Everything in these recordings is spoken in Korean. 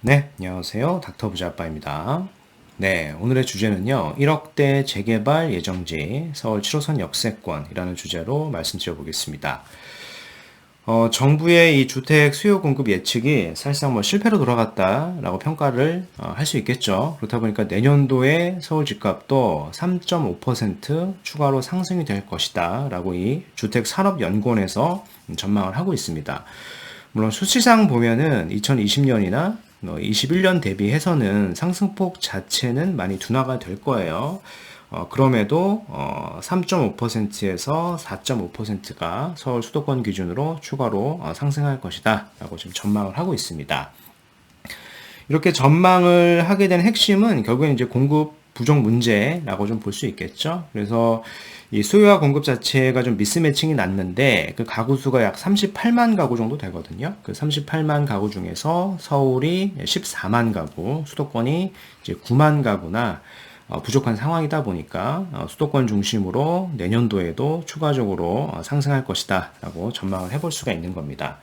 네, 안녕하세요. 닥터 부자아빠입니다. 네, 오늘의 주제는요, 1억대 재개발 예정지 서울 7호선 역세권이라는 주제로 말씀드려 보겠습니다. 정부의 이 주택 수요 공급 예측이 사실상 실패로 돌아갔다라고 평가를 할 수 있겠죠. 그렇다 보니까 내년도에 서울 집값도 3.5% 추가로 상승이 될 것이다라고 이 주택산업연구원에서 전망을 하고 있습니다. 물론 수치상 보면은 2020년이나 21년 대비해서는 상승폭 자체는 많이 둔화가 될 거예요. 그럼에도 3.5%에서 4.5%가 서울 수도권 기준으로 추가로 상승할 것이다 라고 지금 전망을 하고 있습니다. 이렇게 전망을 하게 된 핵심은 결국엔 이제 공급 부족 문제라고 좀 볼 수 있겠죠. 그래서 이 수요와 공급 자체가 좀 미스매칭이 났는데 그 가구 수가 약 38만 가구 정도 되거든요. 그 38만 가구 중에서 서울이 14만 가구, 수도권이 이제 9만 가구나 부족한 상황이다 보니까 수도권 중심으로 내년도에도 추가적으로 상승할 것이다 라고 전망을 해볼 수가 있는 겁니다.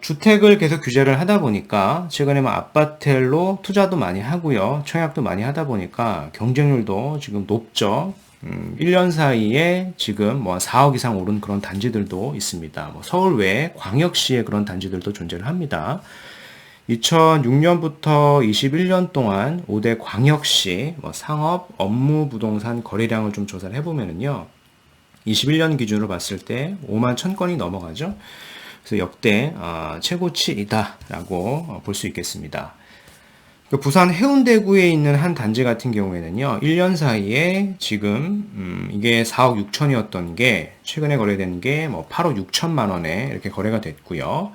주택을 계속 규제를 하다 보니까, 최근에 아파텔로 투자도 많이 하고요. 청약도 많이 하다 보니까 경쟁률도 지금 높죠. 1년 사이에 지금 4억 이상 오른 그런 단지들도 있습니다. 서울 외에 광역시에 그런 단지들도 존재를 합니다. 2006년부터 21년 동안 5대 광역시 상업, 업무, 부동산 거래량을 좀 조사를 해보면은요. 21년 기준으로 봤을 때 5만 1,000건이 넘어가죠. 그래서 역대 최고치이다라고 볼 수 있겠습니다. 부산 해운대구에 있는 한 단지 같은 경우에는요, 1년 사이에 지금 이게 4억 6천이었던 게 최근에 거래된 게 8억 6천만 원에 이렇게 거래가 됐고요.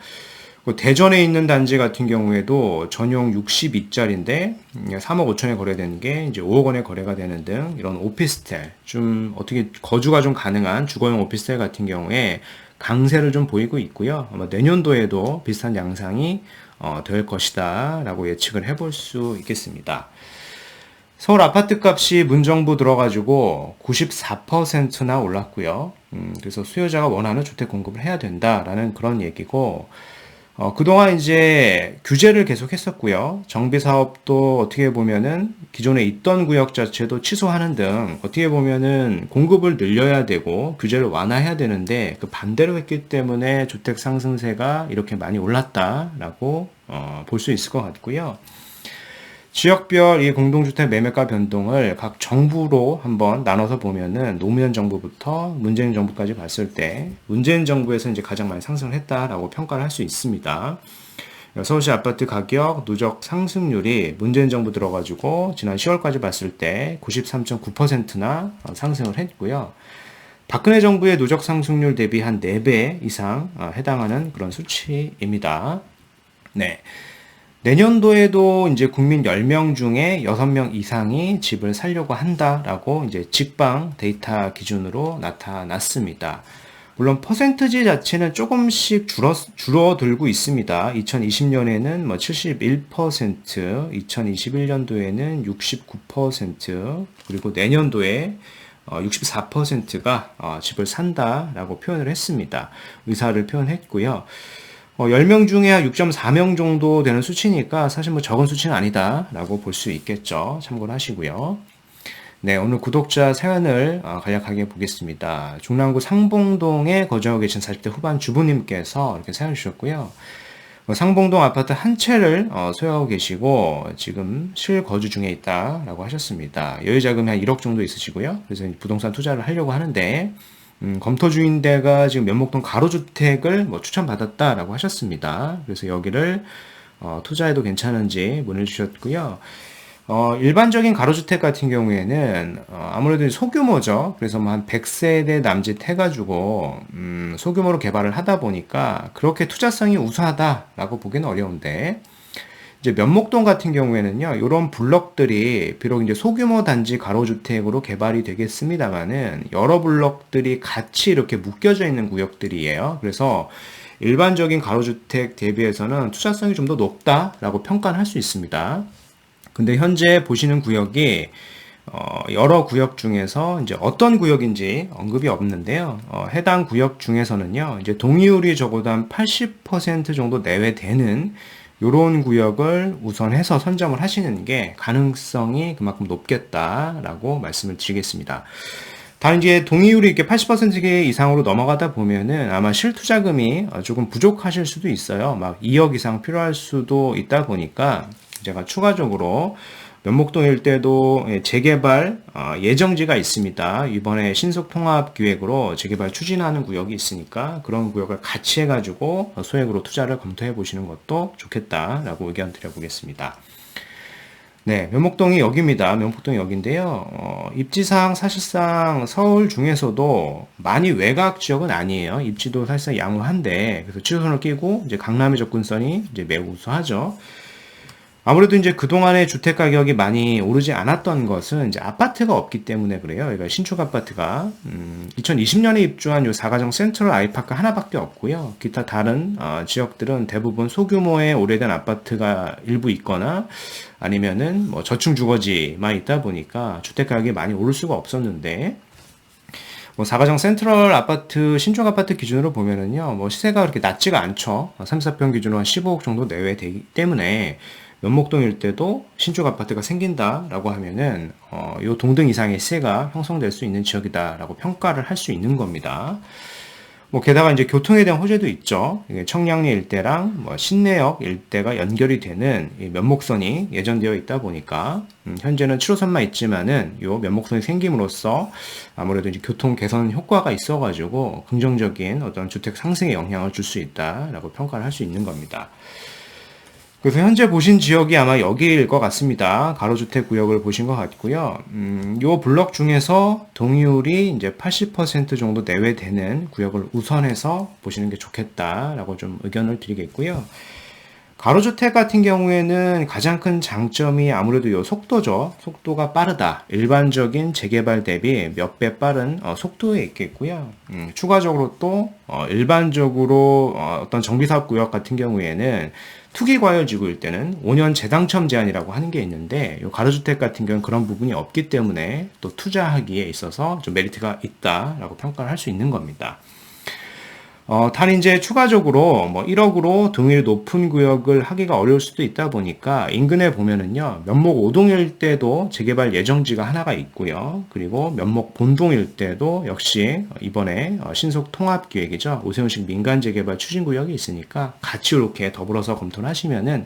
대전에 있는 단지 같은 경우에도 전용 62짜리인데 3억 5천에 거래된 게 이제 5억 원에 거래가 되는 등 이런 오피스텔, 좀 어떻게 거주가 좀 가능한 주거용 오피스텔 같은 경우에 강세를 좀 보이고 있고요. 아마 내년도에도 비슷한 양상이 될 것이다 라고 예측을 해볼 수 있겠습니다. 서울 아파트 값이 문정부 들어가지고 94%나 올랐고요. 그래서 수요자가 원하는 주택 공급을 해야 된다라는 그런 얘기고, 그동안 이제 규제를 계속 했었고요. 정비 사업도 어떻게 보면은 기존에 있던 구역 자체도 취소하는 등 어떻게 보면은 공급을 늘려야 되고 규제를 완화해야 되는데 그 반대로 했기 때문에 주택 상승세가 이렇게 많이 올랐다라고 볼 수 있을 것 같고요. 지역별 이 공동주택 매매가 변동을 각 정부로 한번 나눠서 보면은 노무현 정부부터 문재인 정부까지 봤을 때 문재인 정부에서 이제 가장 많이 상승을 했다라고 평가를 할 수 있습니다. 서울시 아파트 가격 누적 상승률이 문재인 정부 들어가지고 지난 10월까지 봤을 때 93.9%나 상승을 했고요. 박근혜 정부의 누적 상승률 대비 한 4배 이상 해당하는 그런 수치입니다. 네. 내년도에도 이제 국민 10명 중에 6명 이상이 집을 살려고 한다라고 이제 직방 데이터 기준으로 나타났습니다. 물론 퍼센트지 자체는 조금씩 줄어들고 있습니다. 2020년에는 71%, 2021년도에는 69%, 그리고 내년도에 64%가 집을 산다라고 표현을 했습니다. 의사를 표현했고요. 10명 중에 한 6.4명 정도 되는 수치니까 사실 적은 수치는 아니다라고 볼 수 있겠죠. 참고를 하시고요. 네, 오늘 구독자 사연을 간략하게 보겠습니다. 중랑구 상봉동에 거주하고 계신 40대 후반 주부님께서 이렇게 사연 주셨고요. 상봉동 아파트 한 채를 소유하고 계시고 지금 실거주 중에 있다라고 하셨습니다. 여유 자금이 한 1억 정도 있으시고요. 그래서 부동산 투자를 하려고 하는데 검토 중인 데가 지금 면목동 가로주택을 추천받았다라고 하셨습니다. 그래서 여기를 투자해도 괜찮은지 문의 주셨고요. 일반적인 가로주택 같은 경우에는 아무래도 소규모죠. 그래서 한 100세대 남짓 해가지고 소규모로 개발을 하다 보니까 그렇게 투자성이 우수하다라고 보기는 어려운데, 이제 면목동 같은 경우에는요, 이런 블럭들이 비록 이제 소규모 단지 가로주택으로 개발이 되겠습니다만은 여러 블럭들이 같이 이렇게 묶여져 있는 구역들이에요. 그래서 일반적인 가로주택 대비해서는 투자성이 좀 더 높다라고 평가를 할 수 있습니다. 근데 현재 보시는 구역이 여러 구역 중에서 이제 어떤 구역인지 언급이 없는데요. 해당 구역 중에서는요, 이제 동의율이 적어도 한 80% 정도 내외 되는 요런 구역을 우선해서 선점을 하시는 게 가능성이 그만큼 높겠다라고 말씀을 드리겠습니다. 다른 이제 동의율이 이렇게 80% 이상으로 넘어가다 보면은 아마 실투자금이 조금 부족하실 수도 있어요. 막 2억 이상 필요할 수도 있다 보니까 제가 추가적으로 면목동 일대도 재개발 예정지가 있습니다. 이번에 신속통합기획으로 재개발 추진하는 구역이 있으니까 그런 구역을 같이 해가지고 소액으로 투자를 검토해 보시는 것도 좋겠다라고 의견 드려보겠습니다. 네, 면목동이 여기입니다. 면목동이 여기인데요. 입지상 사실상 서울 중에서도 많이 외곽 지역은 아니에요. 입지도 사실상 양호한데, 그래서 7호선을 끼고 이제 강남의 접근성이 이제 매우 우수하죠. 아무래도 이제 그동안의 주택 가격이 많이 오르지 않았던 것은 이제 아파트가 없기 때문에 그래요. 그러니까 신축 아파트가 2020년에 입주한 요 사가정 센트럴 아이파크 하나밖에 없고요. 기타 다른 지역들은 대부분 소규모의 오래된 아파트가 일부 있거나 아니면은 뭐 저층 주거지만 있다 보니까 주택 가격이 많이 오를 수가 없었는데 뭐 사가정 센트럴 아파트 신축 아파트 기준으로 보면은요. 뭐 시세가 그렇게 낮지가 않죠. 3, 4평 기준으로 한 15억 정도 내외 되기 때문에 면목동 일대도 신축 아파트가 생긴다라고 하면은 요 동등 이상의 시세가 형성될 수 있는 지역이다라고 평가를 할 수 있는 겁니다. 뭐 게다가 이제 교통에 대한 호재도 있죠. 청량리 일대랑 뭐 신내역 일대가 연결이 되는 이 면목선이 예정되어 있다 보니까 현재는 7호선만 있지만은 요 면목선이 생김으로써 아무래도 이제 교통 개선 효과가 있어가지고 긍정적인 어떤 주택 상승에 영향을 줄 수 있다라고 평가를 할 수 있는 겁니다. 그래서 현재 보신 지역이 아마 여기일 것 같습니다. 가로주택 구역을 보신 것 같고요. 요 블럭 중에서 동의율이 이제 80% 정도 내외 되는 구역을 우선해서 보시는 게 좋겠다라고 좀 의견을 드리겠고요. 가로주택 같은 경우에는 가장 큰 장점이 아무래도 요 속도죠. 속도가 빠르다. 일반적인 재개발 대비 몇 배 빠른 속도에 있겠고요. 추가적으로 또 일반적으로 어떤 정비사업 구역 같은 경우에는 투기과열지구일 때는 5년 재당첨 제한이라고 하는 게 있는데 요 가로주택 같은 경우는 그런 부분이 없기 때문에 또 투자하기에 있어서 좀 메리트가 있다라고 평가를 할 수 있는 겁니다. 단 이제 추가적으로 뭐 1억으로 동일 높은 구역을 하기가 어려울 수도 있다 보니까 인근에 보면은요 면목 5동 일대도 재개발 예정지가 하나가 있고요. 그리고 면목 본동 일대도 역시 이번에 신속 통합 기획이죠. 오세훈식 민간 재개발 추진 구역이 있으니까 같이 이렇게 더불어서 검토를 하시면은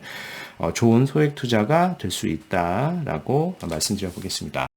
좋은 소액 투자가 될 수 있다라고 말씀드려 보겠습니다.